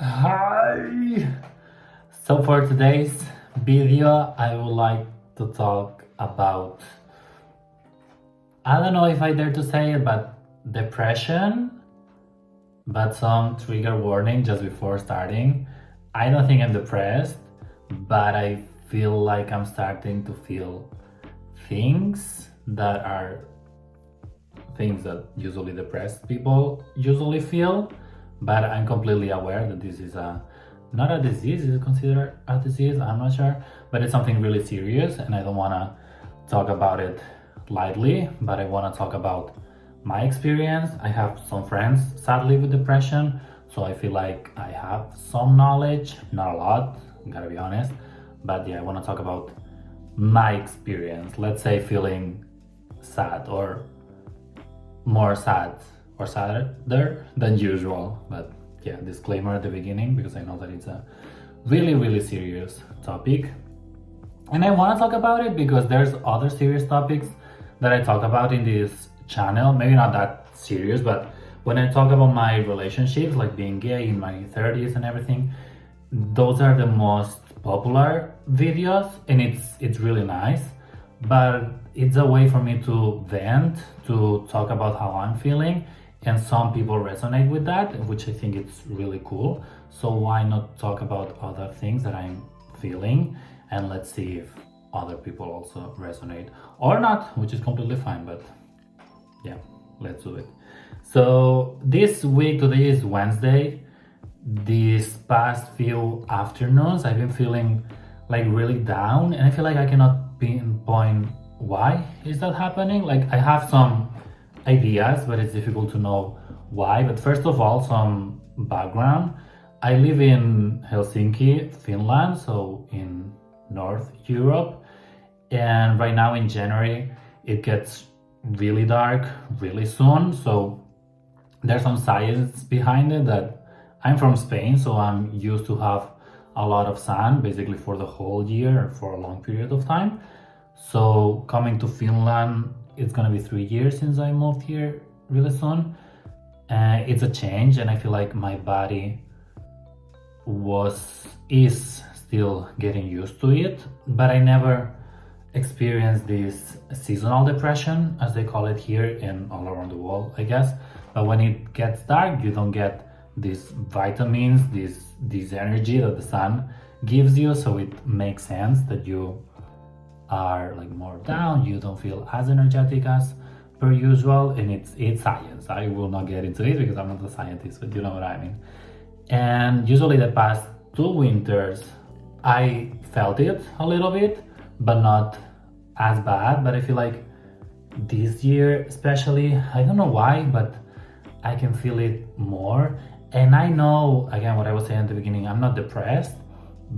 Hi! So for today's video, I would like to talk about, I don't know if I dare to say it, but depression, but some trigger warning just before starting. I don't think I'm depressed, but I feel like I'm starting to feel things that are things that usually depressed people usually feel, but I'm completely aware that this is not a disease. Is it considered a disease? I'm not sure, but it's something really serious, and I don't want to talk about it lightly, but I want to talk about my experience. I have some friends sadly with depression, so I feel like I have some knowledge, not a lot, gotta be honest, but yeah, I want to talk about my experience. Let's say feeling sad or more sad or sadder than usual. But yeah, disclaimer at the beginning because I know that it's a really serious topic, and I want to talk about it because there's other serious topics that I talk about in this channel, maybe not that serious, but when I talk about my relationships, like being gay in my 30s and everything, those are the most popular videos, and it's really nice, but it's a way for me to vent, to talk about how I'm feeling, and some people resonate with that, which I think it's really cool. So why not talk about other things that I'm feeling, and let's see if other people also resonate or not, which is completely fine, but yeah, let's do it. So this week, today is Wednesday, these past few afternoons I've been feeling like really down, and I feel like I cannot pinpoint why is that happening. Like I have some ideas, but it's difficult to know why. But first of all, some background. I live in Helsinki, Finland, so in North Europe, and right now in January it gets really dark really soon. So there's some science behind it that I'm from Spain, so I'm used to have a lot of sun basically for the whole year, for a long period of time. So coming to Finland, it's gonna be 3 years since I moved here really soon. It's a change, and I feel like my body is still getting used to it, but I never experienced this seasonal depression, as they call it here and all around the world, I guess. But when it gets dark, you don't get these vitamins, this energy that the sun gives you, so it makes sense that you are like more down, you don't feel as energetic as per usual, and it's science. I will not get into it because I'm not a scientist, but you know what I mean. And usually the past 2 winters I felt it a little bit, but not as bad. But I feel like this year especially, I don't know why, but I can feel it more. And I know, again, what I was saying at the beginning, I'm not depressed,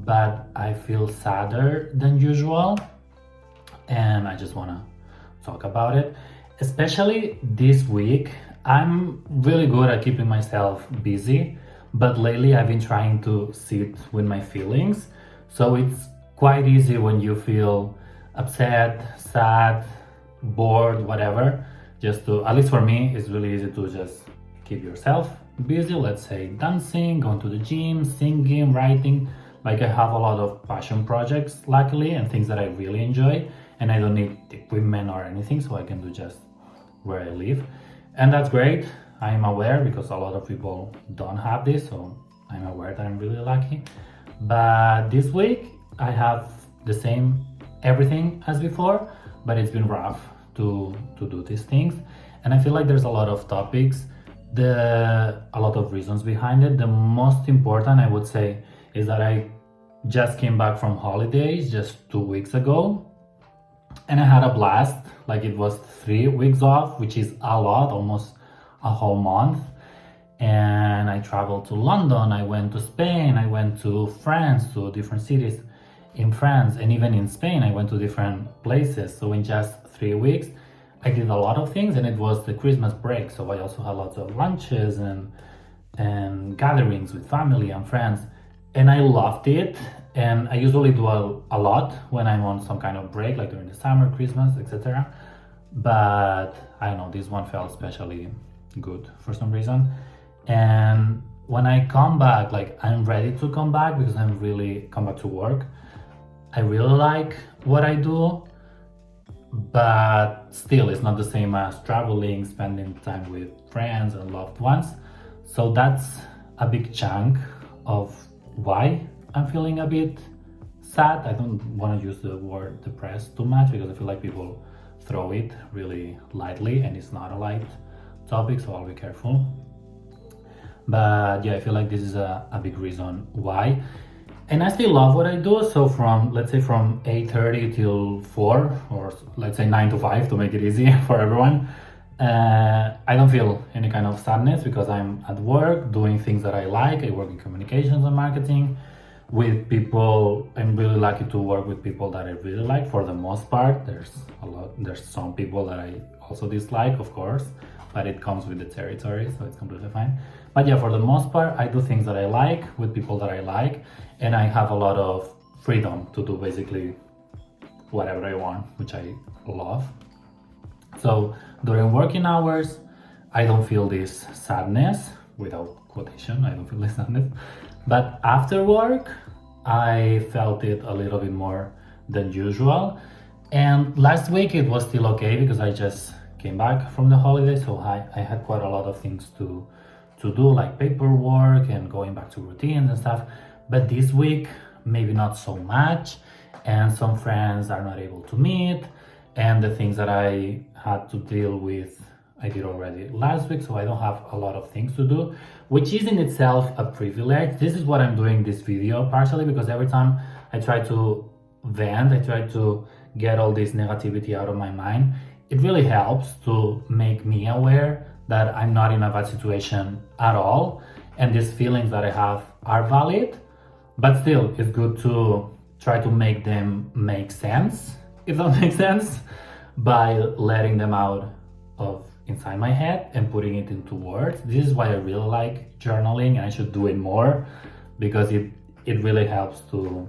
but I feel sadder than usual, and I just want to talk about it. Especially this week, I'm really good at keeping myself busy, but lately I've been trying to sit with my feelings. So it's quite easy when you feel upset, sad, bored, whatever, just to, at least for me, it's really easy to just keep yourself busy. Let's say dancing, going to the gym, singing, writing. Like I have a lot of passion projects, luckily, and things that I really enjoy, and I don't need equipment or anything, so I can do just where I live, and that's great. I'm aware because a lot of people don't have this, so I'm aware that I'm really lucky. But this week I have the same everything as before, but it's been rough to do these things, and I feel like there's a lot of topics, a lot of reasons behind it. The most important, I would say, is that I just came back from holidays just 2 weeks ago, and I had a blast. Like it was 3 weeks off, which is a lot, almost a whole month. And I traveled to London, I went to Spain, I went to France, to different cities in France, and even in Spain I went to different places. So in just 3 weeks I did a lot of things, and it was the Christmas break, so I also had lots of lunches and gatherings with family and friends, and I loved it. And I usually do a lot when I'm on some kind of break, like during the summer, Christmas, etc. But I don't know, this one felt especially good for some reason. And when I come back, like I'm ready to come back because I'm really come back to work. I really like what I do, but still it's not the same as traveling, spending time with friends and loved ones. So that's a big chunk of why I'm feeling a bit sad. I don't want to use the word depressed too much because I feel like people throw it really lightly and it's not a light topic, so I'll be careful. But yeah, I feel like this is a big reason why. And I still love what I do. So from, let's say, from 8:30 till 4, or let's say 9 to 5 to make it easy for everyone, I don't feel any kind of sadness because I'm at work doing things that I like. I work in communications and marketing with people. I'm really lucky to work with people that I really like for the most part. There's some people that I also dislike, of course, but it comes with the territory, so it's completely fine. But yeah, for the most part, I do things that I like with people that I like, and I have a lot of freedom to do basically whatever I want, which I love. So during working hours, I don't feel this sadness, without quotation, I don't feel this sadness. But after work, I felt it a little bit more than usual. And last week it was still okay because I just came back from the holiday, so I had quite a lot of things to do, like paperwork and going back to routines and stuff. But this week, maybe not so much, and some friends are not able to meet, and the things that I had to deal with I did already last week, so I don't have a lot of things to do, which is in itself a privilege. This is what I'm doing this video partially because every time I try to vent, I try to get all this negativity out of my mind. It really helps to make me aware that I'm not in a bad situation at all, and these feelings that I have are valid, but still it's good to try to make them make sense, if that makes sense, by letting them out of inside my head and putting it into words. This is why I really like journaling, and I should do it more because it really helps to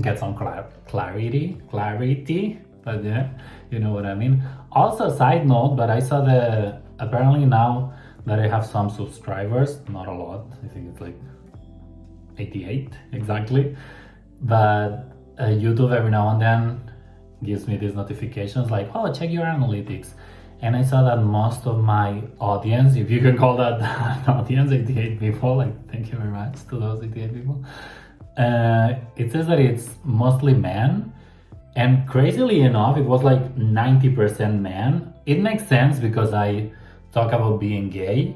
get some clarity, but yeah, you know what I mean. Also, side note, but I saw apparently now that I have some subscribers, not a lot, I think it's like 88 exactly, but YouTube every now and then gives me these notifications like, oh, check your analytics. And I saw that most of my audience, if you can call that an audience, 88 people, like thank you very much to those 88 people. It says that it's mostly men, and crazily enough, it was like 90% men. It makes sense because I talk about being gay,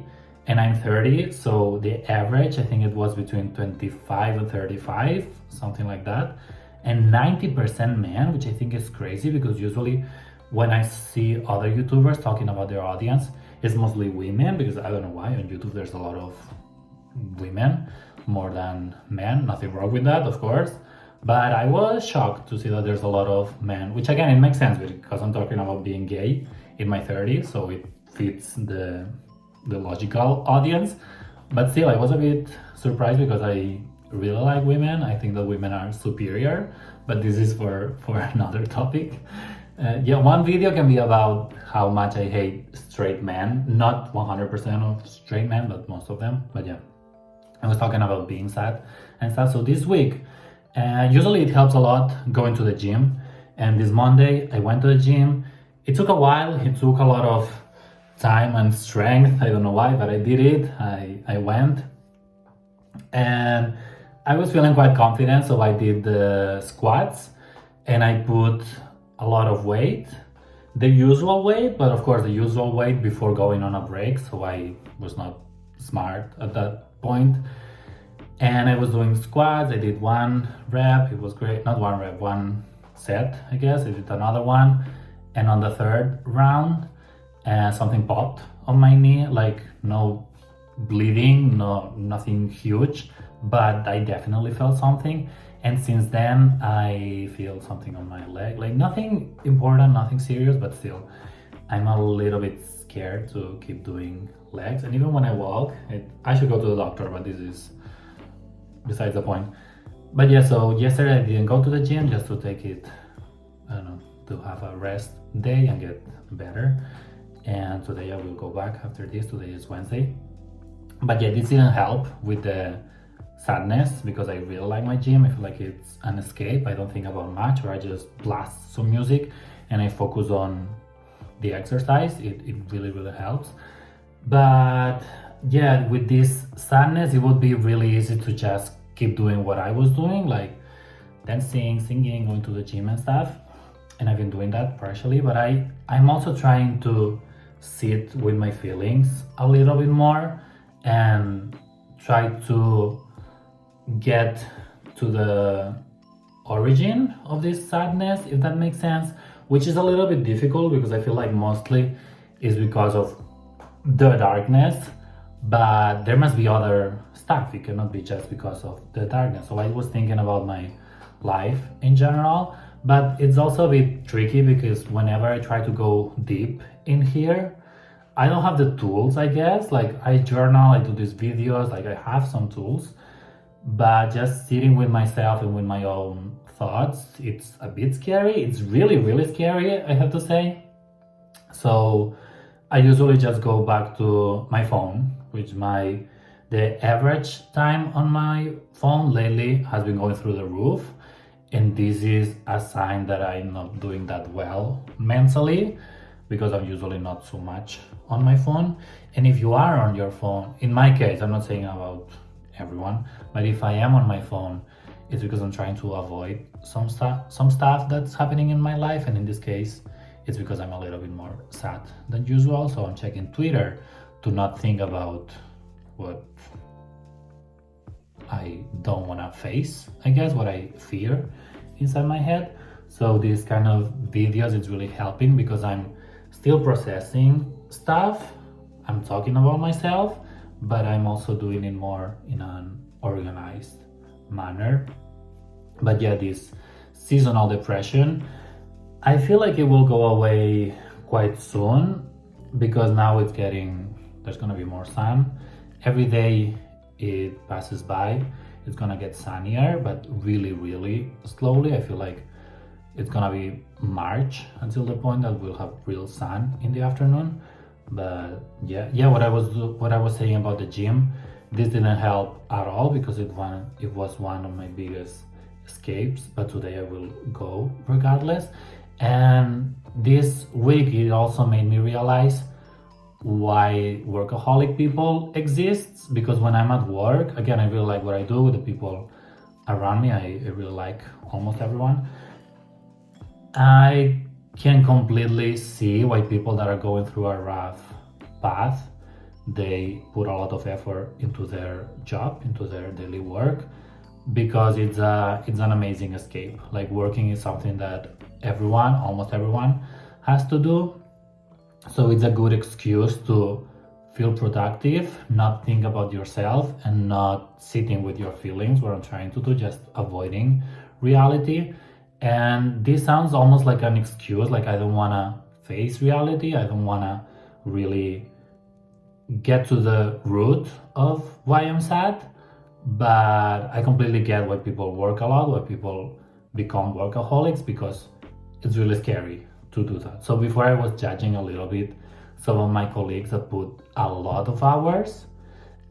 and I'm 30, so the average, I think it was between 25 and 35, something like that. And 90% men, which I think is crazy because usually when I see other YouTubers talking about their audience, it's mostly women, because I don't know why, on YouTube there's a lot of women more than men. Nothing wrong with that, of course, but I was shocked to see that there's a lot of men, which again, it makes sense because I'm talking about being gay in my 30s, so it fits the logical audience. But still, I was a bit surprised because I really like women. I think that women are superior, but this is for another topic. Yeah, one video can be about how much I hate straight men. Not 100% of straight men, but most of them. But yeah, I was talking about being sad and stuff. So this week, usually it helps a lot going to the gym. And this Monday, I went to the gym. It took a while. It took a lot of time and strength. I don't know why, but I did it. I went. And I was feeling quite confident, so I did the squats. And I put a lot of weight, the usual weight, but of course the usual weight before going on a break, so I was not smart at that point. And I was doing squats. I did one rep, it was great, not one rep, one set, I guess. I did another one, and on the third round, something popped on my knee, like no bleeding, nothing huge, but I definitely felt something. And since then, I feel something on my leg, like nothing important, nothing serious, but still, I'm a little bit scared to keep doing legs. And even when I walk, I should go to the doctor, but this is besides the point. But yeah, so yesterday I didn't go to the gym just to take it, I don't know, to have a rest day and get better. And today I will go back after this. Today is Wednesday. But yeah, this didn't help with the sadness because I really like my gym. I feel like it's an escape. I don't think about much, or I just blast some music and I focus on the exercise. It really, really helps. But yeah, with this sadness, it would be really easy to just keep doing what I was doing, like dancing, singing, going to the gym and stuff. And I've been doing that partially, but I'm also trying to sit with my feelings a little bit more and try to get to the origin of this sadness, if that makes sense, which is a little bit difficult because I feel like mostly is because of the darkness, but there must be other stuff. It cannot be just because of the darkness. So I was thinking about my life in general, but it's also a bit tricky because whenever I try to go deep in here, I don't have the tools, I guess. Like I journal, I do these videos, like I have some tools, but just sitting with myself and with my own thoughts, it's a bit scary. It's really, really scary, I have to say. So I usually just go back to my phone, which the average time on my phone lately has been going through the roof. And this is a sign that I'm not doing that well mentally because I'm usually not so much on my phone. And if you are on your phone, in my case, I'm not saying about everyone, but if I am on my phone, it's because I'm trying to avoid some stuff that's happening in my life. And in this case, it's because I'm a little bit more sad than usual. So I'm checking Twitter to not think about what I don't want to face, I guess, what I fear inside my head. So these kind of videos, it's really helping because I'm still processing stuff. I'm talking about myself, but I'm also doing it more in an organized manner. But yeah, this seasonal depression, I feel like it will go away quite soon because now there's gonna be more sun. Every day it passes by, it's gonna get sunnier, but really, really slowly. I feel like it's gonna be March until the point that we'll have real sun in the afternoon. But yeah, what I was saying about the gym, this didn't help at all because it was one of my biggest escapes. But today I will go regardless. And this week it also made me realize why workaholic people exists, because when I'm at work, again, I really like what I do with the people around me. I really like almost everyone. I can completely see why people that are going through a rough path, they put a lot of effort into their job, into their daily work, because it's an amazing escape. Like working is something that almost everyone has to do. So it's a good excuse to feel productive, not think about yourself, and not sitting with your feelings, what I'm trying to do, just avoiding reality. And this sounds almost like an excuse, like I don't want to face reality. I don't want to really get to the root of why I'm sad. But I completely get why people work a lot, why people become workaholics, because it's really scary to do that. So before I was judging a little bit some of my colleagues that put a lot of hours,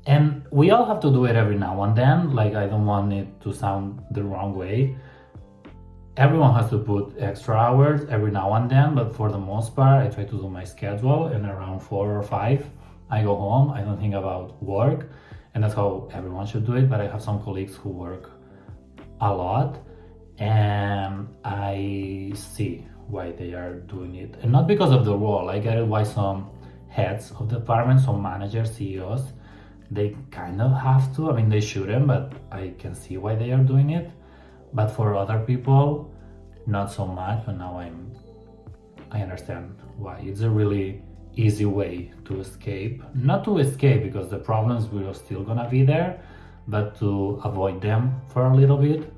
and we all have to do it every now and then. Like I don't want it to sound the wrong way. Everyone has to put extra hours every now and then, but for the most part, I try to do my schedule, and around 4 or 5, I go home. I don't think about work, and that's how everyone should do it. But I have some colleagues who work a lot, and I see why they are doing it, and not because of the role. I get it why some heads of departments, some managers, CEOs, they kind of have to. I mean, they shouldn't, but I can see why they are doing it. But for other people, not so much. But now I understand why. It's a really easy way to escape. Not to escape because the problems will still gonna be there, but to avoid them for a little bit.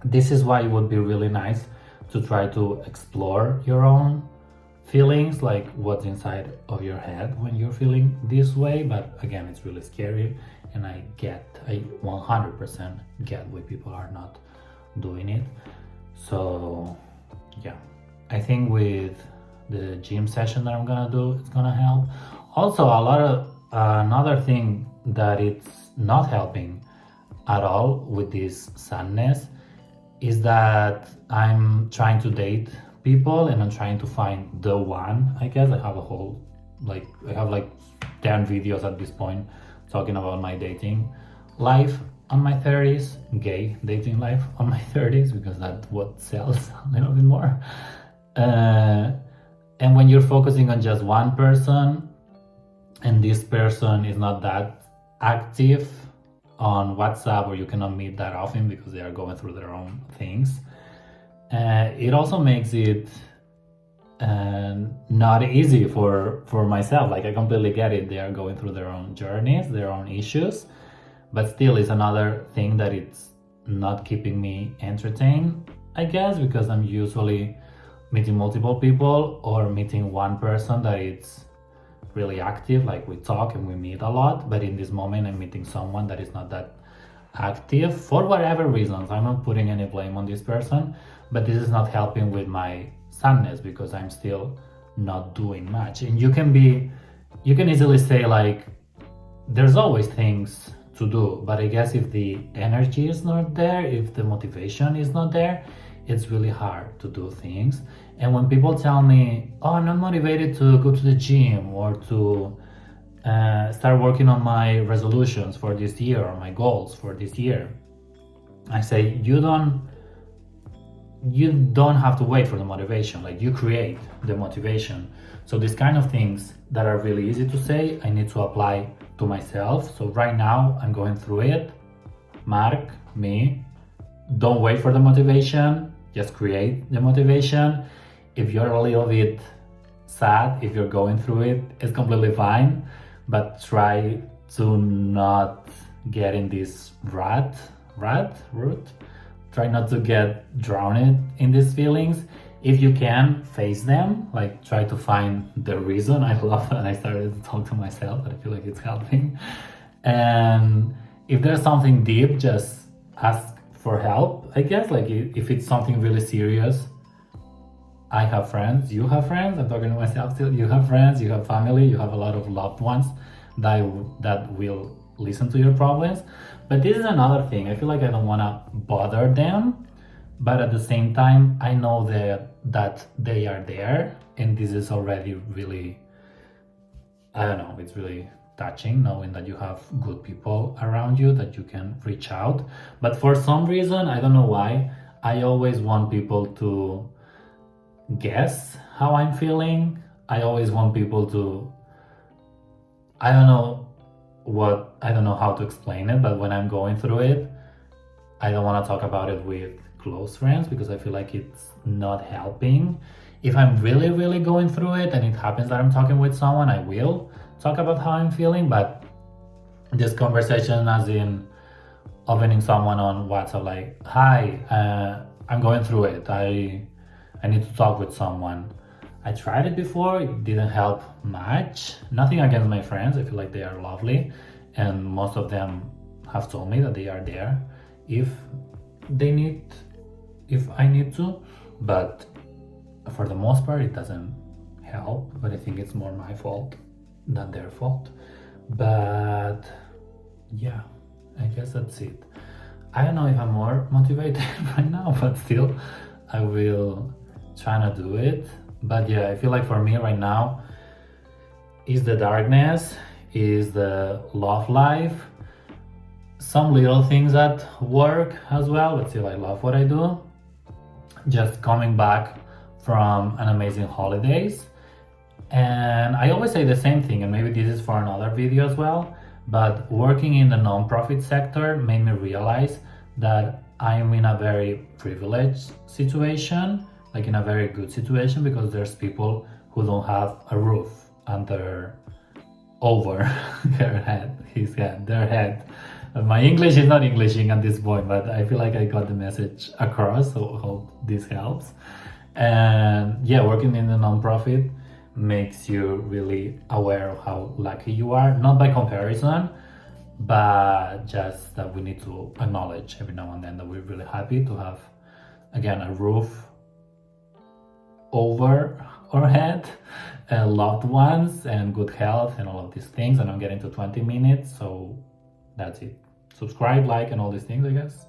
This is why it would be really nice to try to explore your own feelings, like what's inside of your head when you're feeling this way. But again, it's really scary, and I 100% get why people are not doing it. So yeah, I think with the gym session that I'm gonna do, it's gonna help. Also, another thing that it's not helping at all with this sadness is that I'm trying to date people and I'm trying to find the one. I guess I have a whole, I have like 10 videos at this point talking about my dating life on my 30s, gay dating life on my 30s, because that's what sells a little bit more. And when you're focusing on just one person and this person is not that active on WhatsApp, or you cannot meet that often because they are going through their own things, it also makes it not easy for myself. Like, I completely get it, they are going through their own journeys, their own issues, but still it's another thing that it's not keeping me entertained, I guess, because I'm usually meeting multiple people or meeting one person that it's really active, like we talk and we meet a lot, but in this moment I'm meeting someone that is not that active for whatever reasons. I'm not putting any blame on this person, but this is not helping with my sadness because I'm still not doing much. And you can easily say, like, there's always things to do, but I guess if the energy is not there, if the motivation is not there, it's really hard to do things. And when people tell me, oh, I'm not motivated to go to the gym or to start working on my resolutions for this year or my goals for this year, I say, you don't have to wait for the motivation. Like, you create the motivation. So these kind of things that are really easy to say, I need to apply to myself. So right now I'm going through it. Mark, me, don't wait for the motivation, just create the motivation. If you're a little bit sad, if you're going through it, it's completely fine, but try to not get in this root. Try not to get drowned in these feelings. If you can, face them, like try to find the reason. I love that I started to talk to myself, but I feel like it's helping. And if there's something deep, just ask for help, I guess. Like, if it's something really serious, I have friends, you have friends, I'm talking to myself still, you have friends, you have family, you have a lot of loved ones that will listen to your problems. But this is another thing, I feel like I don't want to bother them, but at the same time I know that they are there, and this is already really, I don't know, it's really touching knowing that you have good people around you that you can reach out. But for some reason, I don't know why, I always want people to guess how I'm feeling. I always want people to, I don't know how to explain it, but when I'm going through it, I don't want to talk about it with close friends because I feel like it's not helping. If I'm really, really going through it and it happens that I'm talking with someone, I will talk about how I'm feeling, but this conversation, as in opening someone on WhatsApp, like, hi, I'm going through it, I need to talk with someone. I tried it before, it didn't help much. Nothing against my friends, I feel like they are lovely, and most of them have told me that they are there if I need to, but for the most part it doesn't help. But I think it's more my fault than their fault. But yeah, I guess that's it. I don't know if I'm more motivated right now, but still I will try to do it. But yeah, I feel like for me right now is the darkness, is the love life, some little things at work as well, but still I love what I do. Just coming back from an amazing holidays. And I always say the same thing, and maybe this is for another video as well, but working in the non-profit sector made me realize that I'm in a very privileged situation, like in a very good situation, because there's people who don't have a roof over their head. My English is not Englishing at this point, but I feel like I got the message across, so hope this helps. And yeah, working in the non-profit makes you really aware of how lucky you are, not by comparison, but just that we need to acknowledge every now and then that we're really happy to have, again, a roof over our head, loved ones and good health and all of these things. And I'm getting to 20 minutes, so that's it. Subscribe, like, and all these things, I guess.